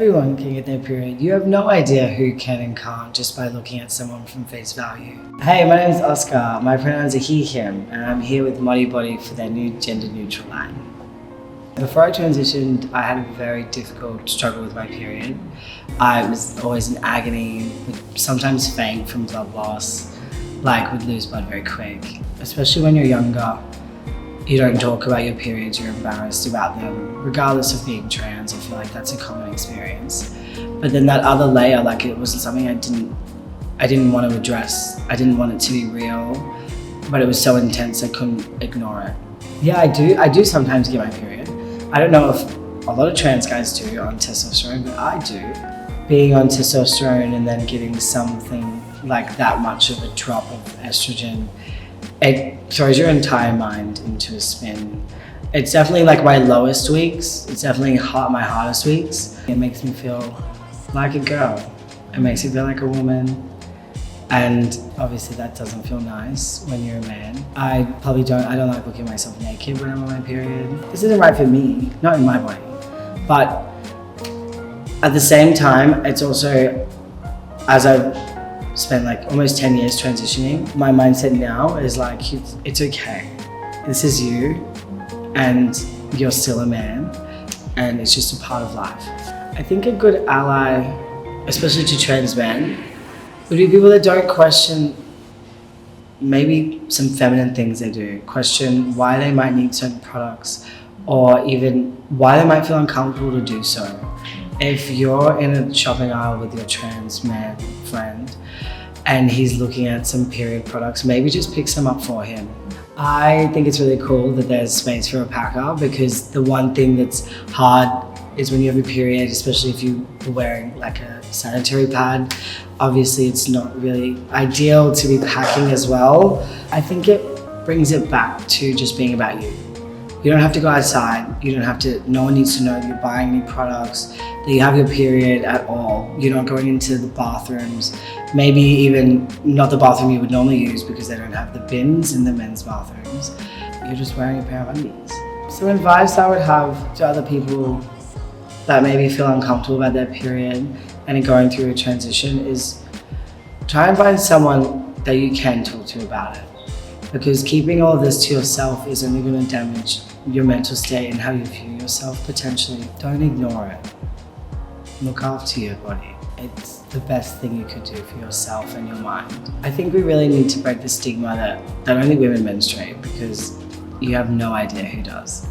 Everyone can get their period. You have no idea who can and can't just by looking at someone from face value. Hey, my name is Oscar. My pronouns are he, him, and I'm here with Modibodi for their new gender neutral line. Before I transitioned, I had a very difficult struggle with my period. I was always in agony, would sometimes faint from blood loss, would lose blood very quick. Especially when you're younger, you don't talk about your periods, you're embarrassed about them. Regardless of being trans, I feel like that's a common experience. But then that other layer, it wasn't something I didn't want to address. I didn't want it to be real, but it was so intense I couldn't ignore it. Yeah, I do sometimes get my period. I don't know if a lot of trans guys do on testosterone, but I do. Being on testosterone and then getting something like that much of a drop of estrogen, it throws your entire mind into a spin. It's definitely my lowest weeks. It's definitely my hardest weeks. It makes me feel like a girl. It makes me feel like a woman. And obviously that doesn't feel nice when you're a man. I don't like looking at myself naked when I'm on my period. This isn't right for me, not in my body. But at the same time, it's also, as I've spent almost 10 years transitioning, my mindset now is it's okay. This is you and you're still a man and it's just a part of life. I think a good ally, especially to trans men, would be people that don't question maybe some feminine things they do, question why they might need certain products or even why they might feel uncomfortable to do so. If you're in a shopping aisle with your trans man friend and he's looking at some period products, maybe just pick some up for him. I think it's really cool that there's space for a packer, because the one thing that's hard is when you have a period, especially if you are wearing a sanitary pad. Obviously it's not really ideal to be packing as well. I think it brings it back to just being about you. You don't have to go outside. No one needs to know that you're buying any products, that you have your period at all. You're not going into the bathrooms, maybe even not the bathroom you would normally use because they don't have the bins in the men's bathrooms. You're just wearing a pair of undies. Some advice I would have to other people that maybe feel uncomfortable about their period and are going through a transition is try and find someone that you can talk to about it. Because keeping all of this to yourself is only going to damage your mental state and how you view yourself potentially. Don't ignore it. Look after your body. It's the best thing you could do for yourself and your mind. I think we really need to break the stigma that only women menstruate, because you have no idea who does.